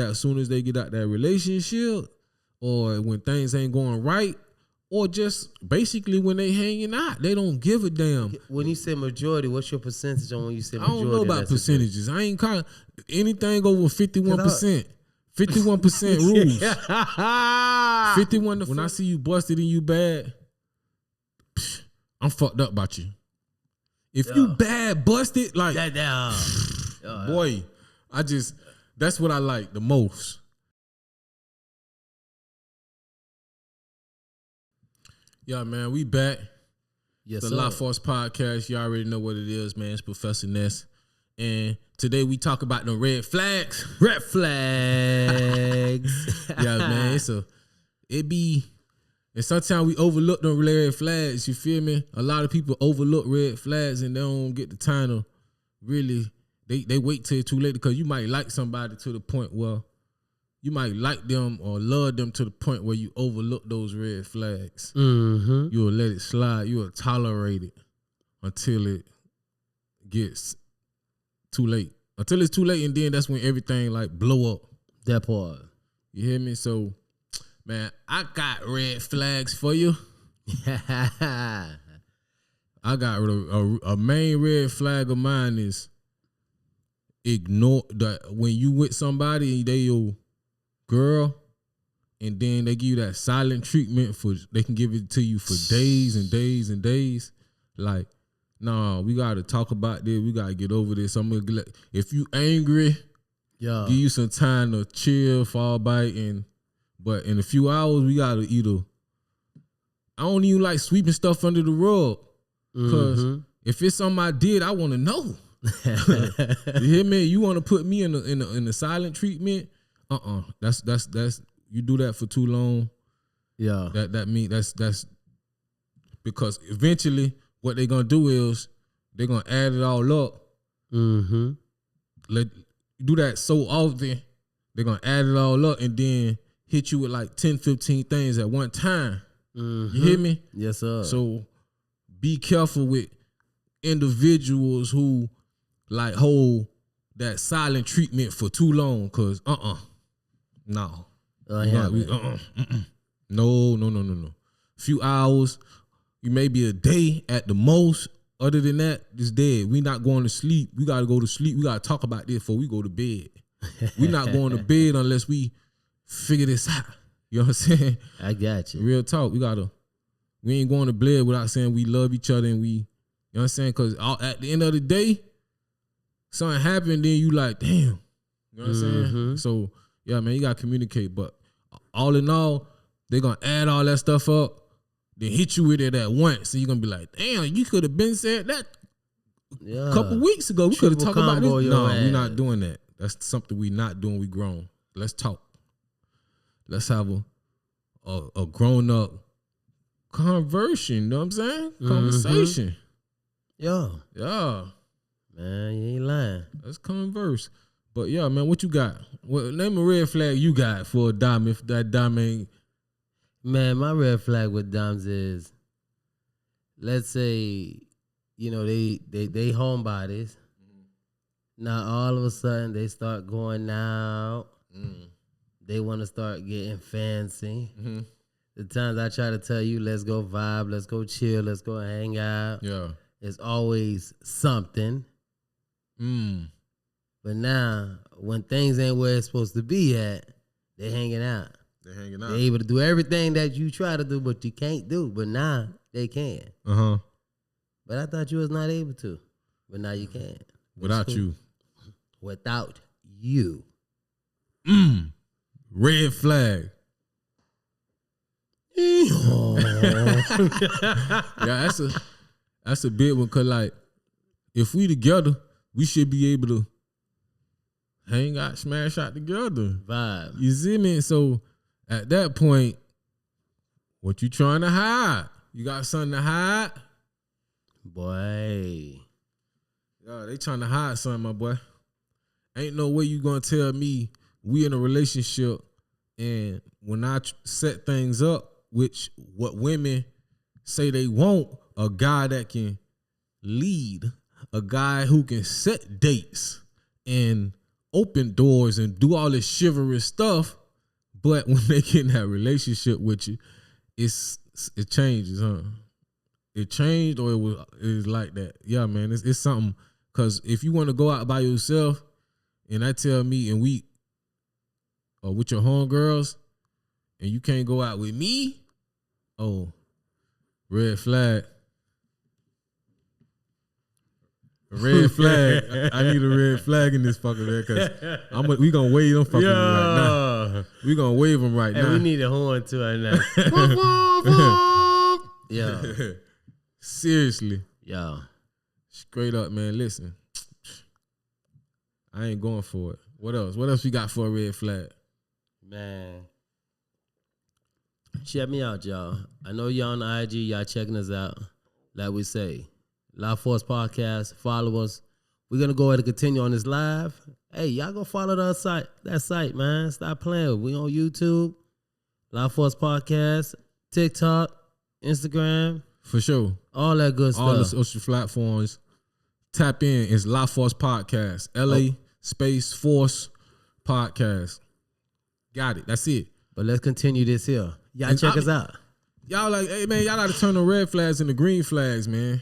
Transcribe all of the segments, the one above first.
as soon as they get out that relationship, or when things ain't going right, or just basically when they hanging out, they don't give a damn. When you say majority, what's your percentage on when you say majority? I don't know about percentages. I ain't calling anything over 51%. 51% rules. 51. When I see you busted and you bad, I'm fucked up about you. If you bad busted, like boy, that's what I like the most. Yeah, man, we back. Yes, the La Force podcast. You already know what it is, man. It's Professor Ness. And today we talk about the red flags. Red flags. Yeah, man. And sometimes we overlook the red flags, you feel me? A lot of people overlook red flags and they don't get the time to really, they wait till it's too late, because you might like somebody to the point where you might like them or love them to the point where you overlook those red flags. Mm-hmm. You'll let it slide. You'll tolerate it until it gets too late. Until it's too late, and then that's when everything like blow up. That part. You hear me? So, man, I got red flags for you. I got a main red flag of mine is ignore that when you with somebody and they your girl, and then they give you that silent treatment they can give it to you for days and days and days. Like, no, we gotta talk about this. We gotta get over this. If you angry, give you some time to chill, fall back, but in a few hours we gotta I don't even like sweeping stuff under the rug, because if it's something I did, I want to know. You hear me? You want to put me in the silent treatment? That's you do that for too long. Yeah. That mean that's because eventually what they're gonna do is they're gonna add it all up. Do that so often, they're gonna add it all up and then hit you with like 10, 15 things at one time. You hear me? Yes, sir. So be careful with individuals who like hold that silent treatment for too long, cause no. No. Few hours, you maybe a day at the most. Other than that, it's dead. We not going to sleep. We gotta go to sleep. We gotta talk about this before we go to bed. We not going to bed unless we figure this out. You know what I'm saying? I got you. Real talk. We ain't going to bed without saying we love each other, and you know what I'm saying? Cause at the end of the day, something happened, then you like, damn. You know what I'm saying? So yeah, man, you gotta communicate. But all in all, they're gonna add all that stuff up, then hit you with it at once. So you're gonna be like, damn, you could have been said that a couple weeks ago. We could have talked about this. No, we're not doing that. That's something we not doing. We grown. Let's talk. Let's have a grown up conversion. You know what I'm saying? Conversation. Yeah. Man, you ain't lying. Let's converse. But yeah, man, what you got? Name a red flag you got for a dime if that dime ain't. Man, my red flag with dimes is, let's say, they homebodies. Now all of a sudden they start going out. They want to start getting fancy. The times I try to tell you, let's go vibe, let's go chill, let's go hang out. Yeah. It's always something. But now, when things ain't where it's supposed to be at, they hanging out. They're able to do everything that you try to do, but you can't do. But now, they can. But I thought you was not able to. But now you can. Without you. Without you. Red flag. Yeah, that's a big one, because like, if we together, we should be able to hang out, smash out together. Vibe. You see me? So at that point, what you trying to hide? You got something to hide? Boy. Yeah, they trying to hide something, my boy. Ain't no way you gonna tell me we in a relationship and when I set things up, which what women say they want, a guy that can lead, a guy who can set dates and open doors and do all this chivalrous stuff, but when they get in that relationship with you, it changes, huh? It changed or it's like that. Yeah, man, it's something. Cause if you want to go out by yourself, and I tell me, and we or with your homegirls, and you can't go out with me, oh, red flag. Red flag. I need a red flag in this fucker, man, because we gonna wave them fuckers right now. We gonna wave them right now. We need a horn too right now. Yeah. Seriously. Yeah. Straight up, man. Listen. I ain't going for it. What else? What else we got for a red flag? Man. Check me out, y'all. I know y'all on the IG, y'all checking us out. Like we say. Live Force Podcast, follow us. We're going to go ahead and continue on this live. Hey, y'all go follow that site, man. Stop playing. We on YouTube, Live Force Podcast, TikTok, Instagram. For sure. All that good stuff. All the social platforms. Tap in. It's Live Force Podcast. LA Space Force Podcast. Got it. That's it. But let's continue this here. Y'all check us out. Y'all like, hey, man, y'all got to turn the red flags into green flags, man.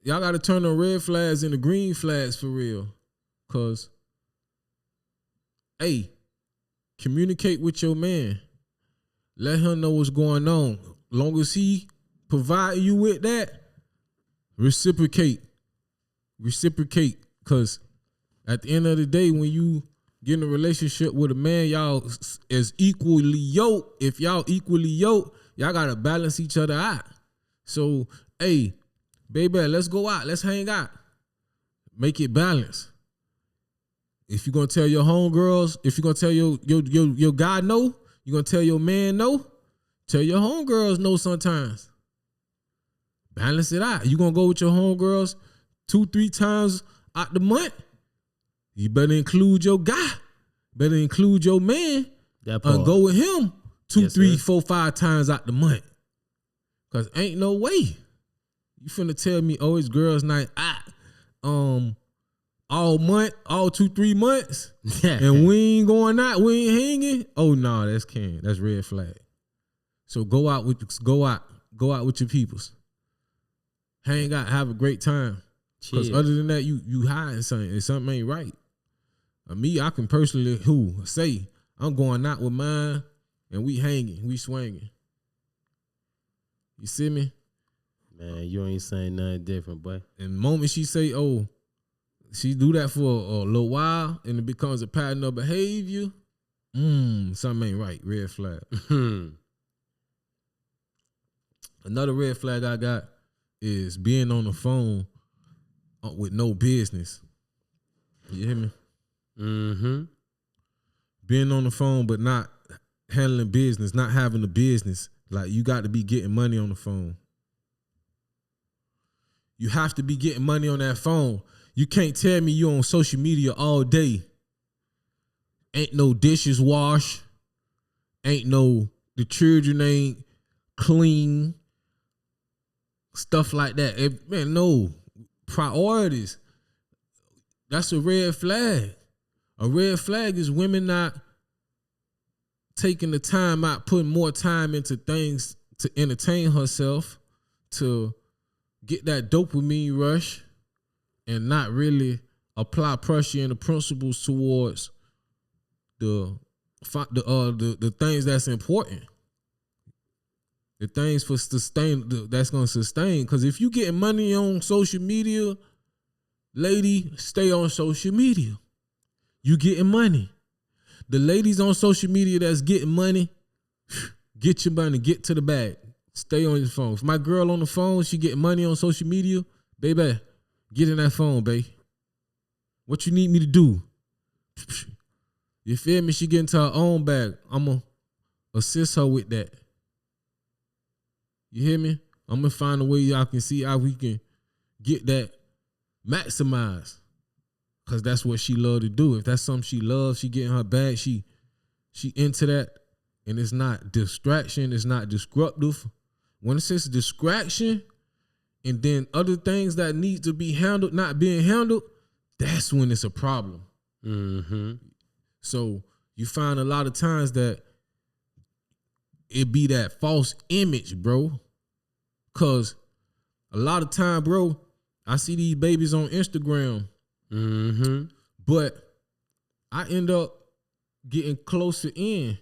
Y'all got to turn the red flags into green flags for real. Because, hey, communicate with your man. Let him know what's going on. Long as he provide you with that, reciprocate. Reciprocate. Because at the end of the day, when you get in a relationship with a man, y'all is equally yoked. If y'all equally yoked, y'all got to balance each other out. So, hey, baby, let's go out. Let's hang out. Make it balanced. If you're gonna tell your homegirls, if you're gonna tell your guy no, you're gonna tell your man no, tell your homegirls no sometimes. Balance it out. You gonna go with your homegirls 2-3 times out the month. You better include your guy. Better include your man. And go with him 2, 3, 4, 5 times out the month. Cause ain't no way. You finna tell me, oh, it's girls' night out, all month, all 2-3 months, and we ain't going out, we ain't hanging. Oh no, that's can, that's red flag. So go out with your peoples, hang out, have a great time. Because other than that, you hiding something, and something ain't right. Me, I can personally say I'm going out with mine, and we hanging, we swinging. You see me? Man, you ain't saying nothing different, boy. And the moment she say, oh, she do that for a little while and it becomes a pattern of behavior, something ain't right. Red flag. Another red flag I got is being on the phone with no business. You hear me? Mm-hmm. Being on the phone but not handling business, not having a business. Like, you got to be getting money on the phone. You have to be getting money on that phone. You can't tell me you on social media all day. Ain't no dishes washed. The children ain't clean. Stuff like that. Man, no. Priorities. That's a red flag. A red flag is women not taking the time out, putting more time into things to entertain herself, to get that dopamine rush, and not really apply pressure and the principles towards the things that's important, the things for that's gonna sustain. Because if you getting money on social media, lady, stay on social media. You getting money. The ladies on social media that's getting money, get your money, get to the bag. Stay on your phone. If my girl on the phone, she getting money on social media, baby, get in that phone, babe. What you need me to do? You feel me? She get into her own bag. I'm going to assist her with that. You hear me? I'm going to find a way y'all can see how we can get that maximized. Because that's what she love to do. If that's something she loves, she get in her bag, she into that. And it's not distraction, it's not disruptive. When it says distraction, and then other things that need to be handled not being handled, that's when it's a problem. So you find a lot of times that it be that false image, bro. Cause a lot of time, bro, I see these babies on Instagram, but I end up getting closer in.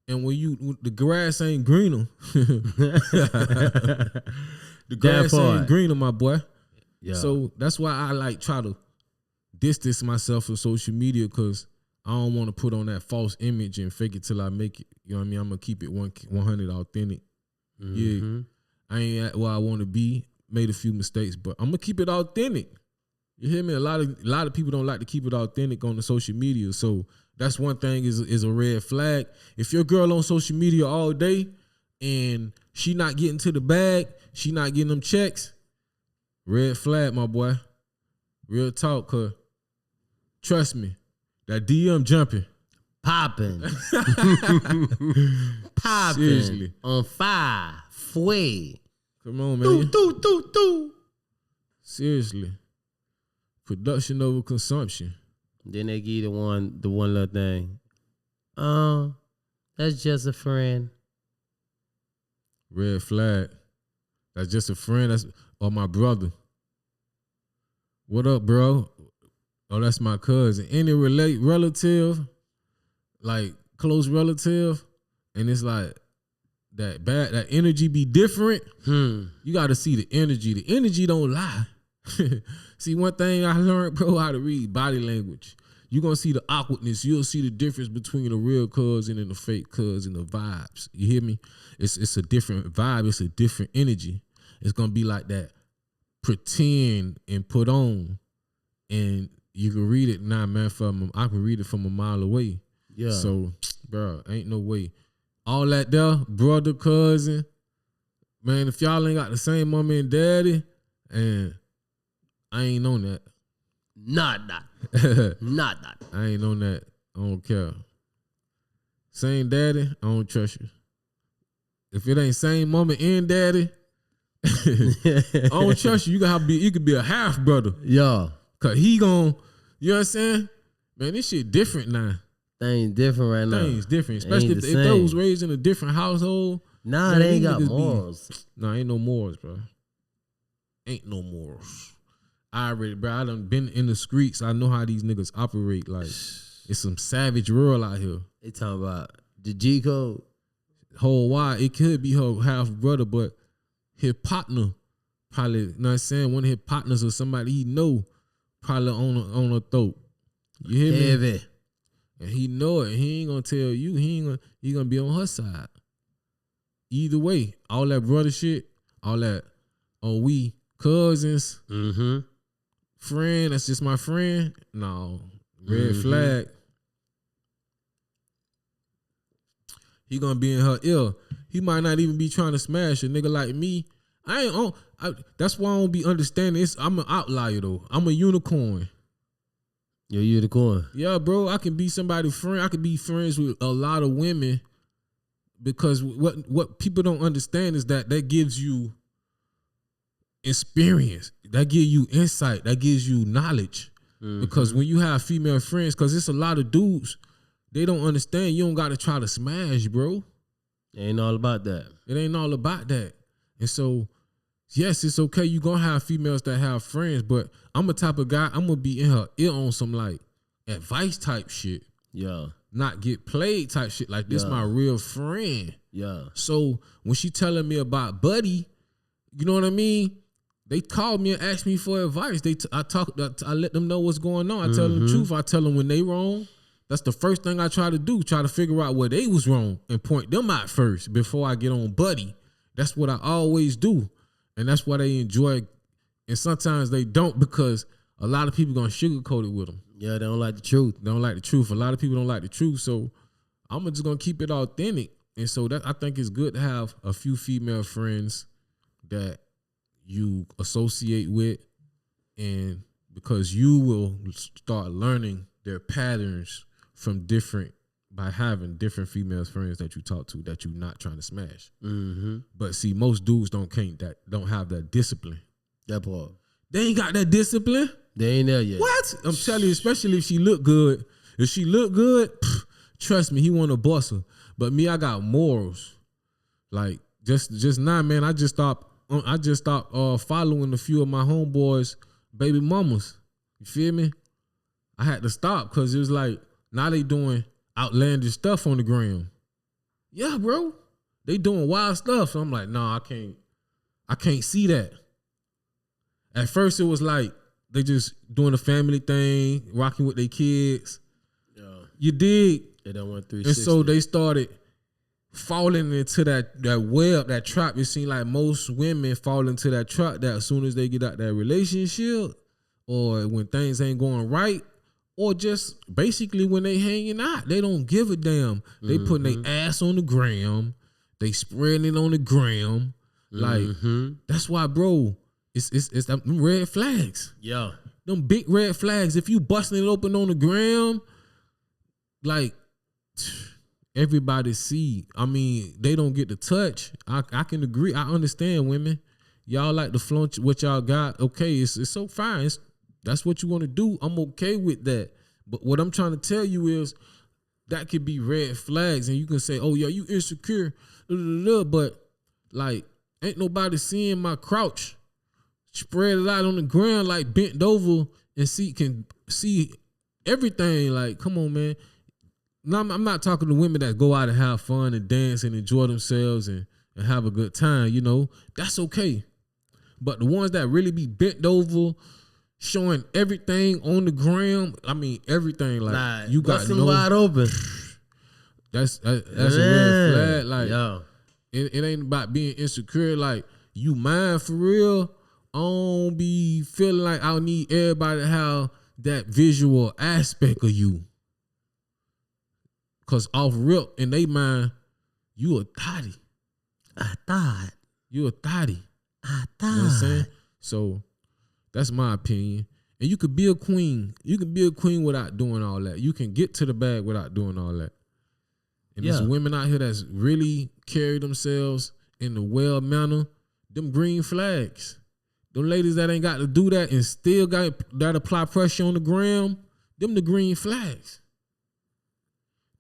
And when the grass ain't greener, the grass ain't greener, my boy. Yeah. So that's why I like try to distance myself from social media, because I don't want to put on that false image and fake it till I make it. You know what I mean? I'm gonna keep it 100 authentic. Yeah, I ain't at where I want to be. Made a few mistakes, but I'm gonna keep it authentic. You hear me? A lot of people don't like to keep it authentic on the social media. So that's one thing is a red flag. If your girl on social media all day and she not getting to the bag, she not getting them checks, red flag, my boy. Real talk, cause trust me, that DM jumping. Popping. Seriously. On fire. Fue. Come on, man. Do. Seriously. Production over consumption. Then they give you the one little thing. That's just a friend. Red flag. That's just a friend. Or my brother. What up, bro? Oh, that's my cousin. Any relative, like close relative, and it's like that energy be different. You got to see the energy. The energy don't lie. See, one thing I learned, bro, how to read body language. You're going to see the awkwardness. You'll see the difference between a real cousin and a fake cousin, the vibes. You hear me? It's a different vibe. It's a different energy. It's going to be like that pretend and put on. And you can read it now, man, I can read it from a mile away. Yeah. So, bro, ain't no way. All that there, brother, cousin, man, if y'all ain't got the same mama and daddy, and I ain't on that. Not that. I ain't on that. I don't care. Same daddy, I don't trust you. If it ain't same mama and daddy, I don't trust you. You could be a half brother. Yeah. Cause he gon', you know what I'm saying? Man, this shit different now. Things different right now. Things different. Especially if they was raised in a different household. Nah, man, they ain't got morals. Nah, ain't no morals, bro. Ain't no morals. I done been in the streets. I know how these niggas operate. Like, it's some savage world out here. They talking about the G code. Whole wide. It could be her half brother, but his partner probably, you know what I'm saying? One of his partners or somebody he know probably on her throat. You hear me? Heavy. And he know it. He ain't gonna tell you. He gonna be on her side. Either way, all that brother shit, all that, we cousins, friend, that's just my friend. No, red flag. He gonna be in her ear. He might not even be trying to smash a nigga like me. That's why I don't be understanding. I'm an outlier though. I'm a unicorn. You're a unicorn. Yeah, bro. I can be somebody's friend. I could be friends with a lot of women, because what people don't understand is that gives you experience. That gives you insight. That gives you knowledge. Because when you have female friends, because it's a lot of dudes, they don't understand. You don't got to try to smash, bro. It ain't all about that. It ain't all about that. And so, yes, it's okay. You gonna have females that have friends, but I'm a type of guy, I'm gonna be in her ear on some like advice type shit. Yeah. Not get played type shit. Like, this my real friend. Yeah. So when she telling me about Buddy, you know what I mean? They call me and ask me for advice. I let them know what's going on. I tell them the truth. I tell them when they wrong. That's the first thing I try to do. Try to figure out where they was wrong and point them out first before I get on Buddy. That's what I always do. And that's why they enjoy. And sometimes they don't, because a lot of people gonna sugarcoat it with them. Yeah, they don't like the truth. They don't like the truth. A lot of people don't like the truth. So I'm just gonna keep it authentic. And so that, I think it's good to have a few female friends that you associate with, and because you will start learning their patterns from different by having different female friends that you talk to that you're not trying to smash. Mm-hmm. But see, most dudes don't have that discipline. That part. They ain't got that discipline. They ain't there yet. What? I'm telling you, especially if she look good. If she look good, trust me, he want to boss her. But me, I got morals. Like just now, man. I just stopped following a few of my homeboys' baby mamas. You feel me? I had to stop because it was like now they doing outlandish stuff on the gram. Yeah, bro, they doing wild stuff. So I'm like, nah, I can't see that. At first, it was like they just doing a family thing, rocking with their kids. Yeah. You dig? They don't want 360. And so they started falling into that web, that trap. It seemed like most women fall into that trap that as soon as they get out that relationship or when things ain't going right or just basically when they hanging out, they don't give a damn. They putting their ass on the gram. They spreading it on the gram. Like, that's why, bro, it's them red flags. Yeah. Them big red flags. If you busting it open on the gram, like, everybody see. I mean, they don't get the touch. I can agree. I understand women. Y'all like to flaunt what y'all got. Okay, it's so fine. That's what you want to do. I'm okay with that. But what I'm trying to tell you is that could be red flags. And you can say, oh, yeah, you insecure. But, like, ain't nobody seeing my crouch. Spread it out on the ground, like bent over and can see everything. Like, come on, man. No, I'm not talking to women that go out and have fun and dance and enjoy themselves and have a good time, you know. That's okay. But the ones that really be bent over, showing everything on the ground, I mean everything, like you got no wide open. That's a red flag. Like it ain't about being insecure. Like you mine for real. I don't be feeling like I need everybody to have that visual aspect of you. Cause off rip in they mind, you a thotty. I thought. You a thotty. I thought. You know what I'm saying? So that's my opinion. And you could be a queen. You can be a queen without doing all that. You can get to the bag without doing all that. And there's women out here that's really carry themselves in the well manner. Them green flags. Them ladies that ain't got to do that and still got that apply pressure on the gram, them the green flags.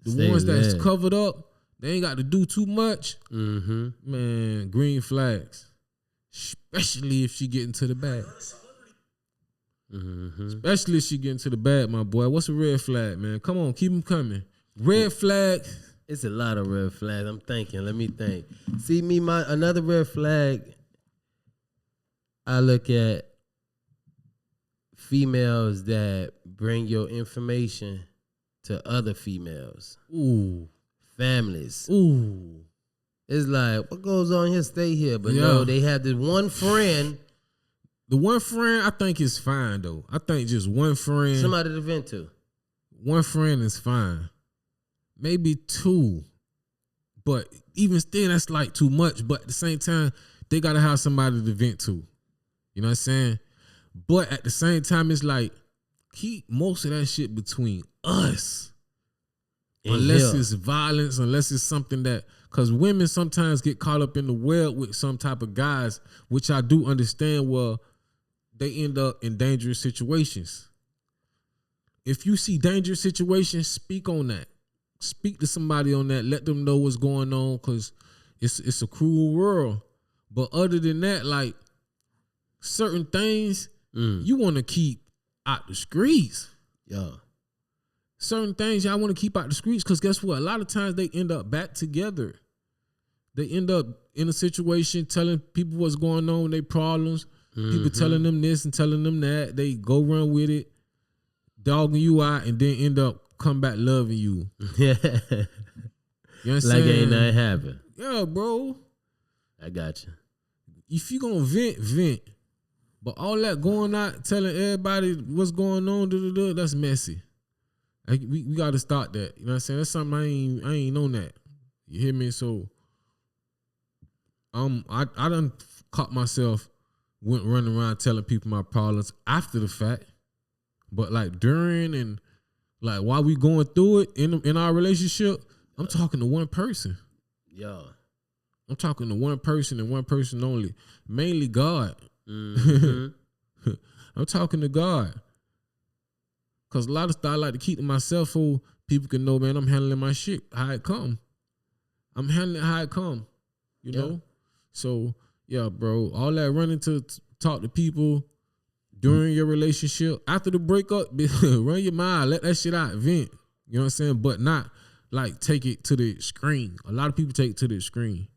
The ones that's covered up, they ain't got to do too much. Man, green flags. Especially if she get into the bag. Especially if she get into the bag, my boy. What's a red flag, man? Come on, keep them coming. Red flag. It's a lot of red flags. I'm thinking. Let me think. See, another red flag, I look at females that bring your information to other females. Ooh. Families. Ooh. It's like, what goes on here, stay here. But no, they have this one friend. The one friend I think is fine, though. I think just one friend. Somebody to vent to. One friend is fine. Maybe two. But even still, that's like too much. But at the same time, they got to have somebody to vent to. You know what I'm saying? But at the same time, it's like, keep most of that shit between us. Unless it's violence, unless it's something that, because women sometimes get caught up in the web with some type of guys, which I do understand, well, they end up in dangerous situations. If you see dangerous situations, speak on that. Speak to somebody on that. Let them know what's going on, because it's a cruel world. But other than that, like, certain things you want to keep out the streets. Yeah. Certain things y'all want to keep out the streets, because guess what? A lot of times they end up back together. They end up in a situation telling people what's going on, their problems. People telling them this and telling them that. They go run with it, dogging you out, and then end up come back loving you. Yeah. You know what I'm like saying? ain't nothing happen. Yeah, bro. I got you. If you gonna vent. But all that going out, telling everybody what's going on, that's messy. Like, we got to start that. You know what I'm saying? That's something I ain't on that. You hear me? So, I done caught myself went running around telling people my problems after the fact, but like during and Like while we going through it in our relationship, I'm talking to one person. Yeah. I'm talking to one person and one person only. Mainly God. Mm-hmm. I'm talking to God. Cause a lot of stuff I like to keep to myself so people can know, man, I'm handling my shit how it come. I'm handling it how it come. You know? So yeah, bro. All that running to talk to people during your relationship, after the breakup, run your mind, let that shit out, vent. You know what I'm saying? But not like take it to the extreme. A lot of people take it to the extreme.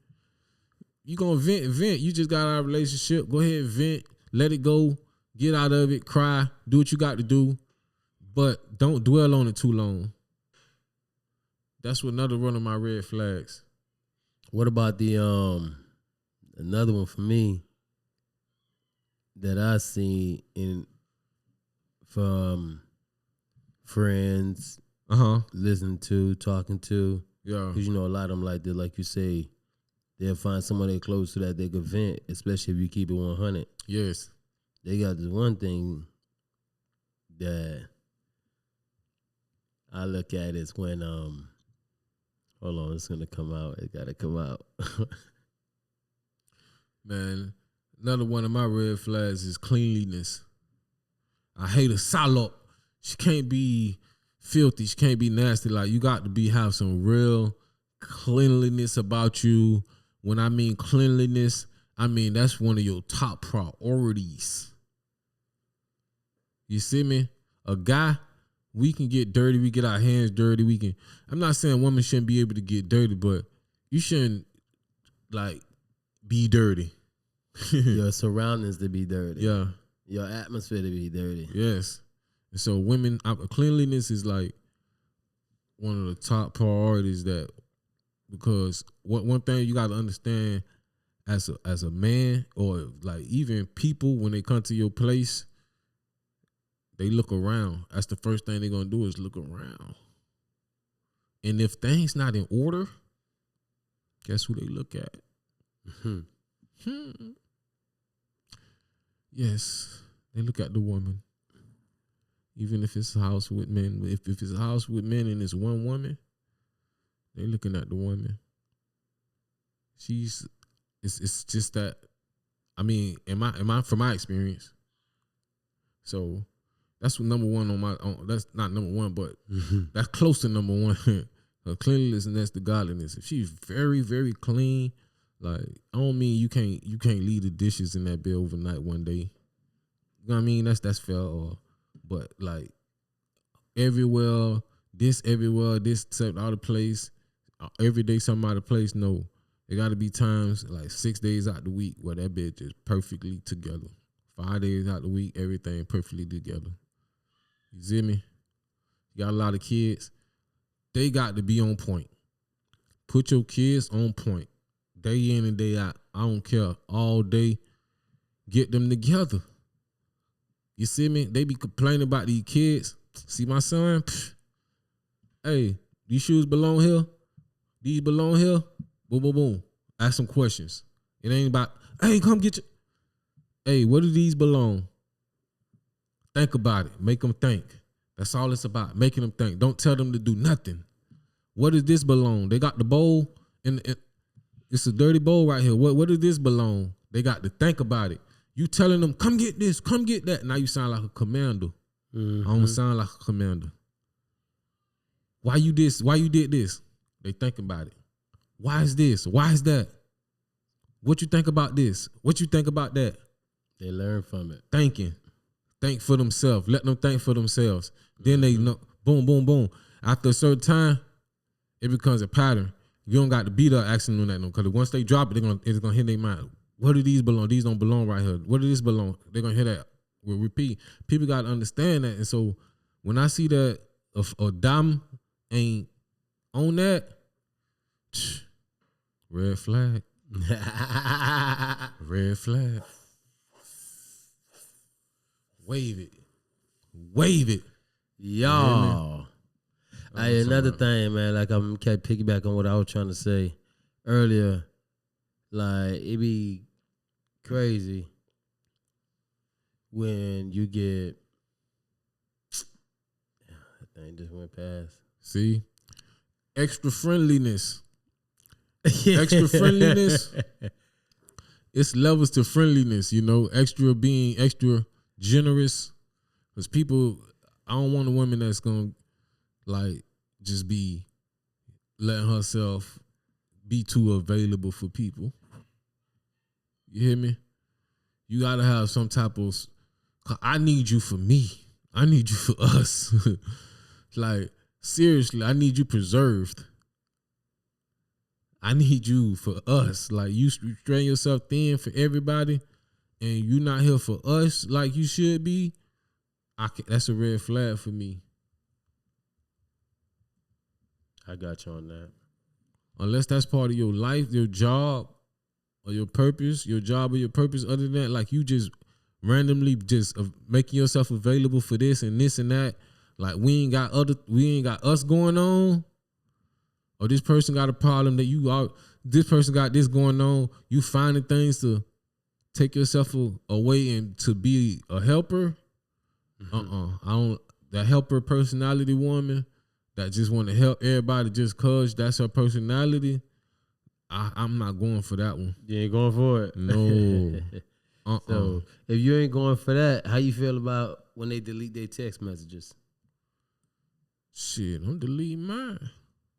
You gonna vent. You just got out of a relationship. Go ahead and vent. Let it go. Get out of it. Cry. Do what you got to do. But don't dwell on it too long. That's another one of my red flags. What about the another one for me that I see from friends, listening to, talking to. Yeah. Because, a lot of them like that, like you say, they'll find someone they close to that they could vent, especially if you keep it 100. Yes. They got this one thing that I look at is when, hold on, it's going to come out. It got to come out. Man, another one of my red flags is cleanliness. I hate a salop. She can't be filthy. She can't be nasty. Like, you got to have some real cleanliness about you. When I mean cleanliness, I mean that's one of your top priorities. You see me? A guy, we can get dirty. We get our hands dirty. I'm not saying women shouldn't be able to get dirty, but you shouldn't, like, be dirty. Your surroundings to be dirty. Yeah. Your atmosphere to be dirty. Yes. And so women, cleanliness is like one of the top priorities because one thing you got to understand as a man, or like even people, when they come to your place, they look around. That's the first thing they're going to do is look around. And if things not in order, guess who they look at? Yes, they look at the woman. Even if it's a house with men, if it's a house with men and it's one woman, they looking at the woman. It's just that. I mean, from my experience. So that's what number one that's not number one, but that's close to number one. Her cleanliness and that's the godliness. If she's very, very clean, like, I don't mean you can't leave the dishes in that bed overnight one day. You know what I mean? That's fair. But like everywhere, this except out of place, every day something out of place. No, there got to be times like 6 days out the week where that bed is perfectly together. 5 days out the week, everything perfectly together. You see me? You got a lot of kids. They got to be on point. Put your kids on point. Day in and day out. I don't care. All day. Get them together. You see me? They be complaining about these kids. See my son? Pfft. Hey, these shoes belong here? These belong here? Boom, boom, boom. Ask some questions. It ain't about, hey, come get your... Hey, where do these belong? Think about it. Make them think. That's all it's about. Making them think. Don't tell them to do nothing. Where does this belong? They got the bowl, and it's a dirty bowl right here. Where does this belong? They got to think about it. You telling them, come get this, come get that. Now you sound like a commander. I don't sound like a commander. Why you this? Why you did this? They think about it. Why is this? Why is that? What you think about this? What you think about that? They learn from it. Thinking. Think for themselves. Let them think for themselves. Then they know, boom, boom, boom. After a certain time, it becomes a pattern. You don't got to beat up asking them that no, because once they drop it, it's gonna hit their mind. Where do these belong? These don't belong right here. Where do this belong? They're gonna hear that. We'll repeat. People gotta understand that. And so when I see that a dime ain't on that, red flag. Red flag. Wave it. Wave it. Y'all. Another thing, man, like I'm kept piggyback on what I was trying to say earlier. Like, it be crazy when you get, Everything just went past. See? Extra friendliness. Extra friendliness. It's levels to friendliness, you know, being extra generous. Because people, I don't want a woman that's going to, like, just be letting herself be too available for people. You hear me? You got to have some type of, I need you for me. I need you for us. Like, seriously, I need you preserved. I need you for us. Like, you strain yourself thin for everybody and you not here for us like you should be. That's a red flag for me. I got you on that. Unless that's part of your life, your job, or your purpose, your job or your purpose. Other than that, like you just randomly just making yourself available for this and that. Like we ain't got us going on. Or this person got a problem that this person got this going on. You finding things to take yourself away and to be a helper. That helper personality woman that just want to help everybody just cause that's her personality. I'm not going for that one. You ain't going for it? No. So if you ain't going for that, how you feel about when they delete their text messages? Shit, I'm deleting mine.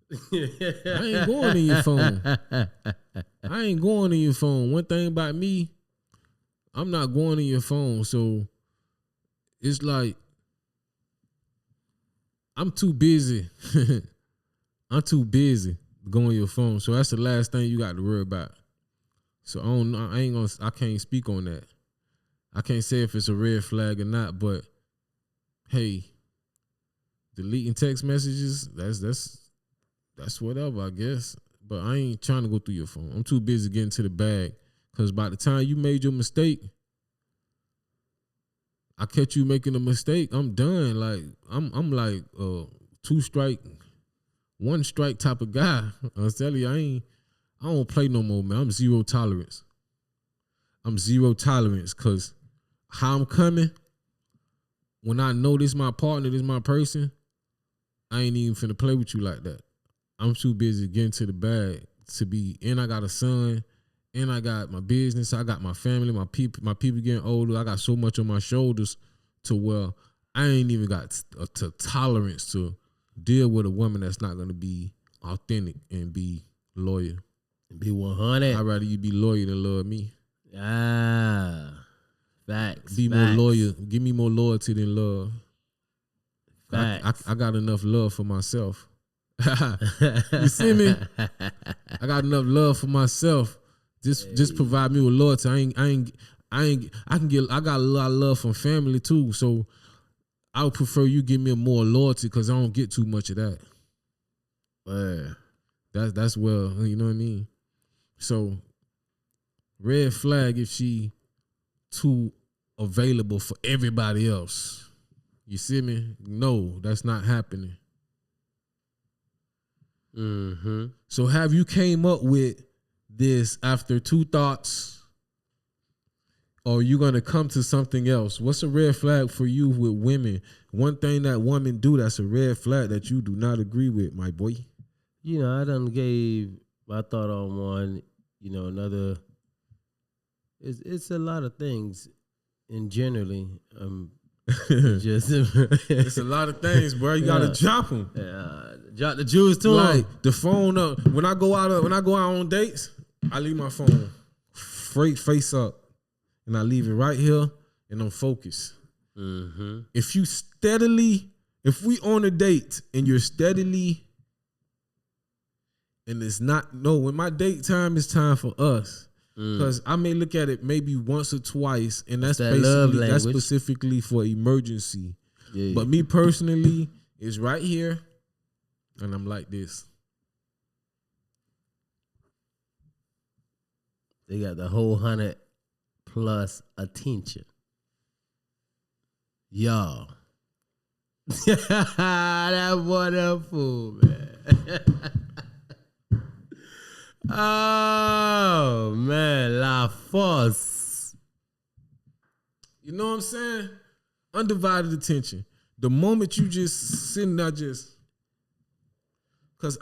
I ain't going in your phone. I ain't going in your phone. One thing about me, I'm not going in your phone. So it's like I'm too busy. I'm too busy going on your phone. So that's the last thing you got to worry about. So I can't speak on that. I can't say if it's a red flag or not, but hey, deleting text messages, that's whatever, I guess. But I ain't trying to go through your phone. I'm too busy getting to the bag. Because by the time you made your mistake, I catch you making a mistake, I'm done. Like, I'm like a 2-strike, 1-strike type of guy. I tell you, I don't play no more, man. I'm zero tolerance. Because how I'm coming, when I know this my partner, this my person, I ain't even finna play with you like that. I'm too busy getting to the bag and I got a son, and I got my business, I got my family, my people getting older. I got so much on my shoulders to where I ain't even got a tolerance to deal with a woman that's not gonna be authentic and be loyal. Be 100. I'd rather you be loyal than love me. Facts. Be more loyal. Give me more loyalty than love. Facts. I got enough love for myself. You see me? I got enough love for myself. Just provide me with loyalty. I got a lot of love from family too. So I would prefer you give me more loyalty because I don't get too much of that. That's well, you know what I mean? So red flag if she too available for everybody else. You see me? No, that's not happening. Mm-hmm. So have you came up with this after 2 thoughts, or are you going to come to something else? What's a red flag for you with women? One thing that women do that's a red flag that you do not agree with, my boy. You know, I done gave my thought on one, you know, another. It's a lot of things, and generally, it's a lot of things, bro. You gotta drop them. Drop the jewels too. Like the phone up. When I go out on dates, I leave my phone straight face up, and I leave it right here, and I'm focused. Mm-hmm. If we on a date and you're steadily, and it's not when my date time is time for us. Because I may look at it maybe once or twice, and that's specifically for emergency. Yeah. But me personally, it's right here, and I'm like this. They got the whole 100+ attention. Y'all. That wonderful, man. Oh, man, La Force. You know what I'm saying? Undivided attention. the moment you just sitting there cause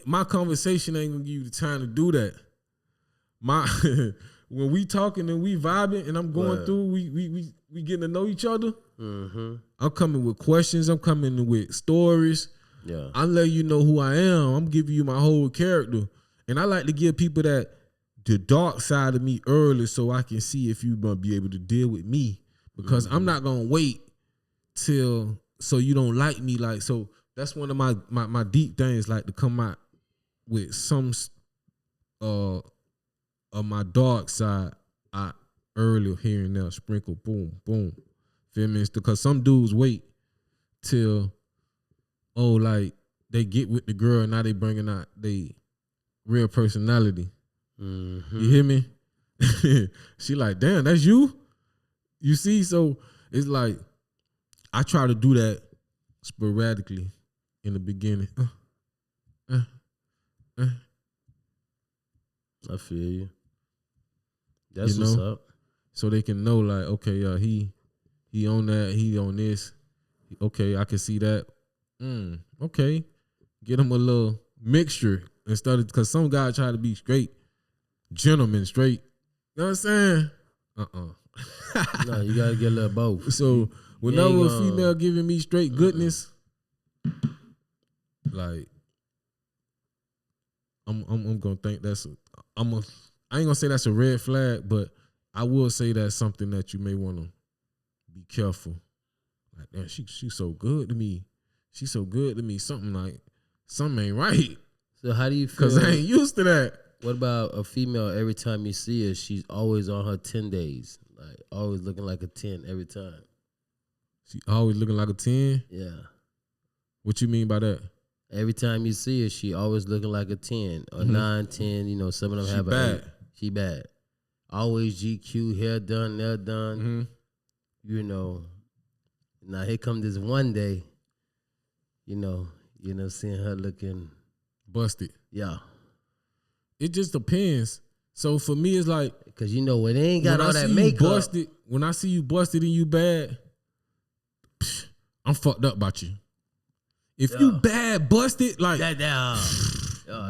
my conversation ain't gonna give you the time to do that. When we talking and we vibing and I'm going through, we getting to know each other. Mm-hmm. I'm coming with questions. I'm coming with stories. Yeah, I'm letting you know who I am. I'm giving you my whole character, and I like to give people the dark side of me early so I can see if you're gonna be able to deal with me. Because I'm not gonna wait so you don't like me. Like, so that's one of my deep things, like to come out with some of my dark side earlier here and there, sprinkle, boom, boom. Feel me? Because some dudes wait till, like they get with the girl and now they bringing out they real personality. Mm-hmm. You hear me? She like, damn, that's you? You see? So it's like, I try to do that sporadically in the beginning. I feel you. That's what's up. So they can know, like, okay, he on that, he on this. Okay, I can see that. Okay. Get him a little mixture instead of, because some guys try to be straight, gentlemen, straight. You know what I'm saying? No, you gotta get a little both. So whenever a female giving me straight goodness, like, I'm gonna think I ain't gonna say that's a red flag, but I will say that's something that you may want to be careful. Like, damn, she's so good to me. She's so good to me. Something ain't right. So how do you feel? Because I ain't used to that. What about a female? Every time you see her, she's always on her 10 days, like always looking like a 10 every time. She always looking like a 10? Yeah. What you mean by that? Every time you see her, she always looking like a 10 or 9, 10. You know, some of them have bad. She bad. Always GQ, hair done, nail done. Mm-hmm. You know, now here come this one day, seeing her looking busted. Yeah. It just depends. So for me, it's like, because when they ain't got all that makeup. When I see you busted and you bad, I'm fucked up about you. If you bad busted, like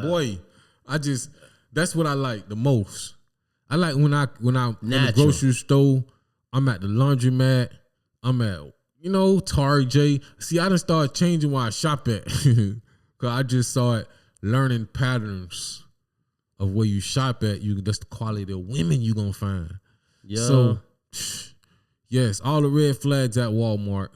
boy, that's what I like the most. I like when I'm in the grocery store, I'm at the laundromat, I'm at Target. See, I done started changing where I shop at. Cause I just started learning patterns of where you shop at. That's the quality of women you gonna find. Yeah. So yes, all the red flags at Walmart.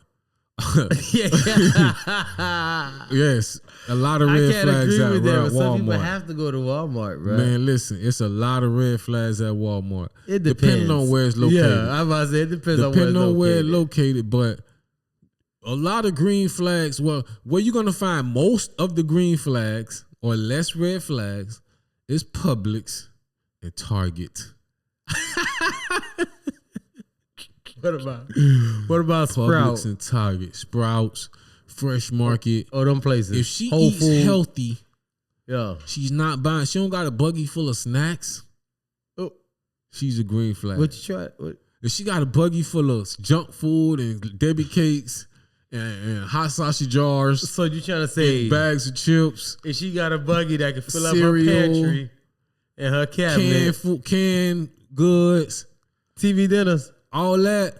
Yes, a lot of red flags at Walmart. Some people have to go to Walmart, right? Man, listen, it's a lot of red flags at Walmart. It depends. Depending on where it's located. Yeah, I'm about to say it depends on where it's located. But a lot of green flags. Well, where you're gonna find most of the green flags or less red flags is Publix and Target. What about Sprouts? Publix and Target, Sprouts, Fresh Market. Oh, them places. If she eats healthy, yeah, she's not buying. She don't got a buggy full of snacks. Oh, she's a green flag. What you try? What? If she got a buggy full of junk food and Debbie cakes and hot sausage jars, so you trying to say bags of chips? If she got a buggy that can fill up her pantry and her cabinet, canned goods, TV dinners. All that,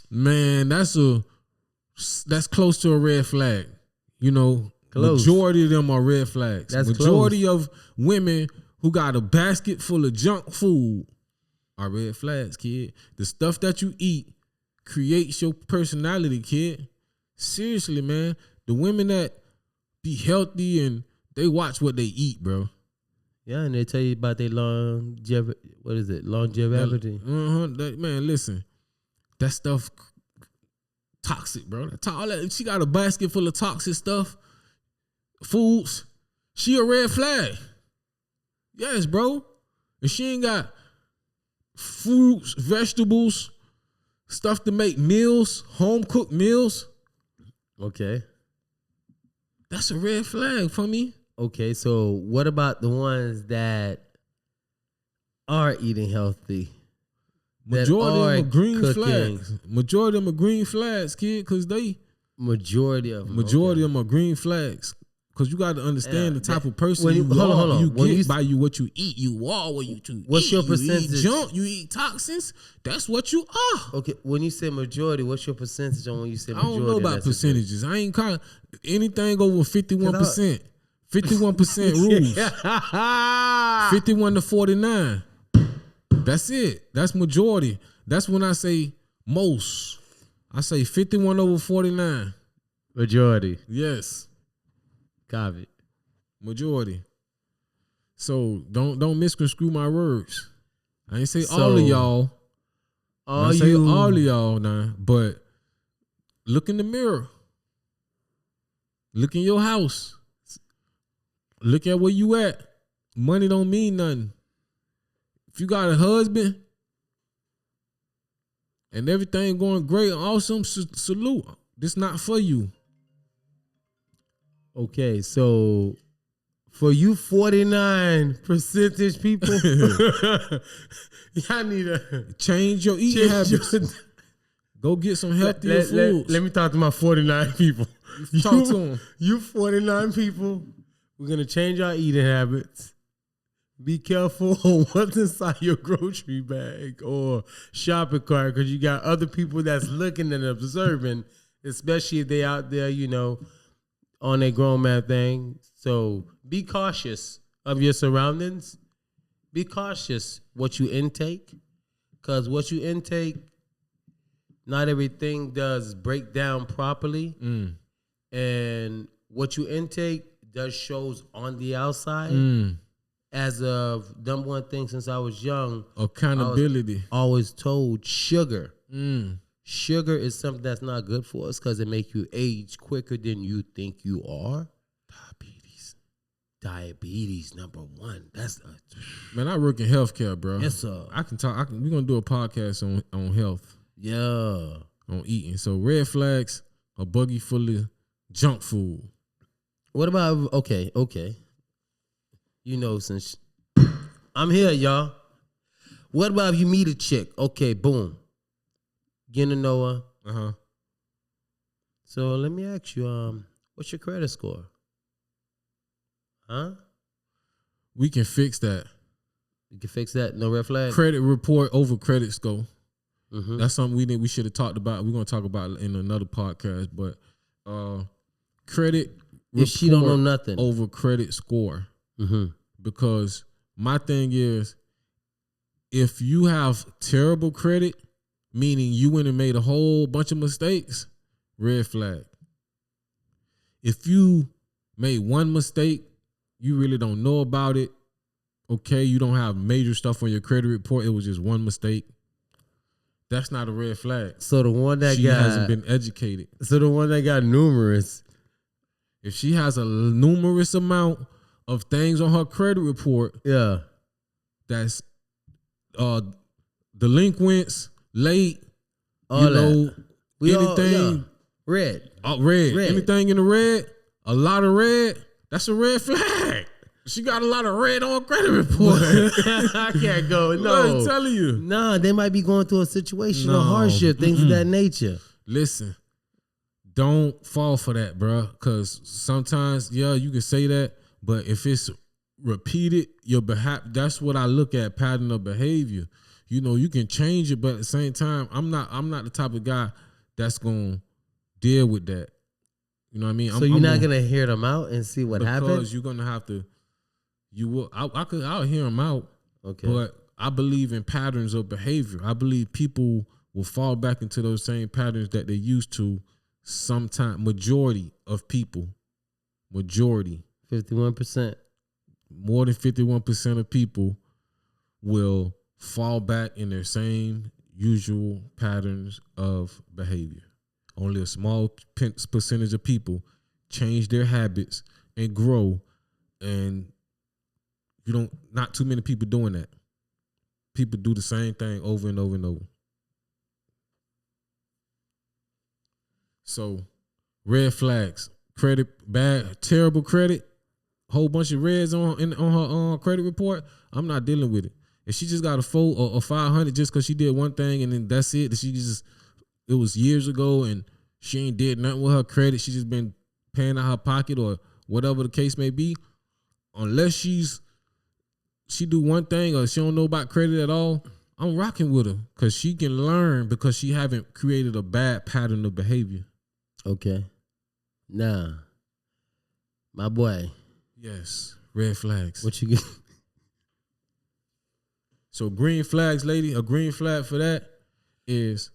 man, that's close to a red flag. Close. Majority of them are red flags. That's majority of women who got a basket full of junk food are red flags, kid. The stuff that you eat creates your personality, kid. Seriously, man. The women that be healthy and they watch what they eat, bro. Yeah, and they tell you about their longevity. What is it? Longevity. Man, listen. That stuff toxic, bro. She got a basket full of toxic stuff, foods. She a red flag. Yes, bro. If she ain't got fruits, vegetables, stuff to make meals, home cooked meals. Okay. That's a red flag for me. Okay, so what about the ones that are eating healthy? Majority of them are green flags. Majority of them are green flags, kid, because they Majority of them. Majority of them are green flags. Because you got to understand the type of person when you hold are. on. You When get you by you what you eat. You are what you eat. What's your percentage? You eat junk. You eat toxins. That's what you are. Okay, when you say majority, what's your percentage on when you say majority? I don't know about percentages. I ain't calling anything over 51%. 51% rules. 51 to 49. That's it. That's majority. That's when I say most. I say 51 over 49. Majority. Yes. Copy. Majority. So don't misconstrue my words. I ain't say all of y'all. I say all of y'all now, but look in the mirror. Look in your house. Look at where you at. Money don't mean nothing. If you got a husband and everything going great, awesome, salute. This not for you. Okay, so for you 49% people, y'all need to change your eating habits. Go get some healthier foods. Let me talk to my 49 people. Talk to them. You 49 people, we're going to change our eating habits. Be careful on what's inside your grocery bag or shopping cart because you got other people that's looking and observing, especially if they out there, on a grown man thing. So be cautious of your surroundings. Be cautious what you intake, because what you intake, not everything does break down properly. And what you intake does shows on the outside. As of number one thing since I was young, accountability. I was always told sugar. Sugar is something that's not good for us because it makes you age quicker than you think you are. Diabetes number one. That's man. I work in healthcare, bro. Yes, sir. I can talk. We're gonna do a podcast on health. Yeah, on eating. So red flags, a buggy full of junk food. What about okay? Since I'm here, y'all. What about if you meet a chick? Okay, boom. Get to know her. So let me ask you, what's your credit score? Huh? We can fix that. You can fix that. No red flag. Credit report over credit score. That's something we should have talked about. We're gonna talk about it in another podcast. But credit if she don't know nothing over credit score. Because my thing is, if you have terrible credit, meaning you went and made a whole bunch of mistakes, red flag. If you made one mistake, you really don't know about it, okay, you don't have major stuff on your credit report, it was just one mistake, that's not a red flag. So the one that she hasn't been educated. So the one that got numerous. If she has a numerous amount of things on her credit report, that's delinquents, late, anything red. Red. Anything in the red, a lot of red, that's a red flag. She got a lot of red on her credit report. I can't go. No, I'm telling you. No, they might be going through a situation of hardship, things of that nature. Listen, don't fall for that, bro. Because sometimes, you can say that, but if it's repeated, your behavior, that's what I look at, pattern of behavior. You can change it, but at the same time, I'm not the type of guy that's gonna deal with that. You know what I mean? So you're not gonna hear them out and see what happens? Because you're gonna have to. You will. I'll hear them out. Okay. But I believe in patterns of behavior. I believe people will fall back into those same patterns that they used to. Sometime, majority of people, 51%, more than 51% of people will fall back in their same usual patterns of behavior. Only a small percentage of people change their habits and grow, and not too many people doing that. People do the same thing over and over and over. So, red flags, credit bad, terrible credit, whole bunch of reds on her credit report. I'm not dealing with it. If she just got a 4 or 500 just because she did one thing and then that's it, it was years ago and she ain't did nothing with her credit. She just been paying out her pocket or whatever the case may be. Unless she do one thing or she don't know about credit at all, I'm rocking with her because she can learn because she haven't created a bad pattern of behavior. Okay. Now, my boy. Yes, red flags. What you get? So green flags, lady, a green flag for that is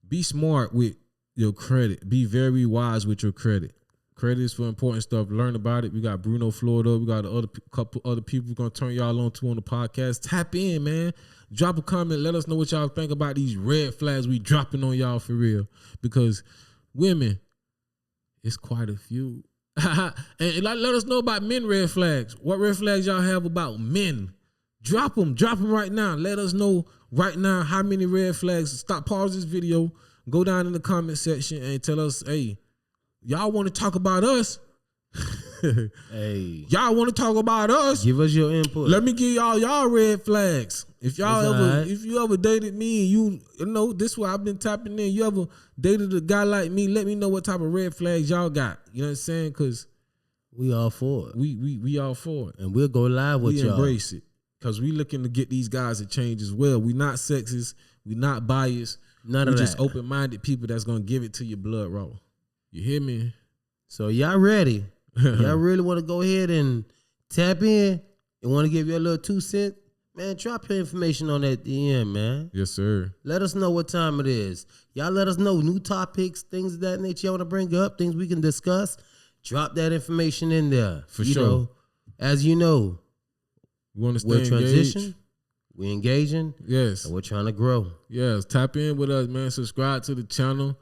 be smart with your credit. Be very wise with your credit. Credit is for important stuff. Learn about it. We got Bruno Florida. We got a couple other people we're going to turn y'all on to on the podcast. Tap in, man. Drop a comment. Let us know what y'all think about these red flags we dropping on y'all for real. Because women, it's quite a few. And let us know about men red flags. What red flags y'all have about men? Drop them right now. Let us know right now how many red flags. Stop, pause this video. Go down in the comment section and tell us, hey, y'all want to talk about us? Hey, y'all want to talk about us? Give us your input. Let me give y'all red flags. If you ever dated me and you know this is why I've been tapping in. You ever dated a guy like me? Let me know what type of red flags y'all got. You know what I'm saying? Because we all for it. We all for it, and we'll go live with y'all. We embrace it because we looking to get these guys to change as well. We not sexist. We not biased. None we of that. Just open minded people that's gonna give it to you blood raw. You hear me? So y'all ready? Y'all really want to go ahead and tap in and want to give you a little 2 cents? Man, drop your information on that DM, man. Yes, sir. Let us know what time it is. Y'all let us know new topics, things of that nature y'all want to bring up, things we can discuss. Drop that information in there. For sure. As you know, we're transitioning. We're engaging. Yes. And we're trying to grow. Yes. Tap in with us, man. Subscribe to the channel.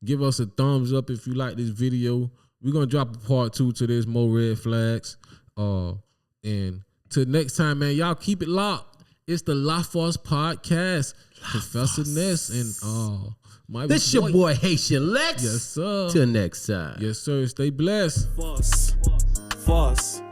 Give us a thumbs up if you like this video. We're going to drop a part 2 to this, more red flags. And till next time, man, y'all keep it locked. It's the La Force Podcast. Professor Ness and my this your boy Haitian Lex. Yes, sir. Till next time. Yes, sir. Stay blessed. Force.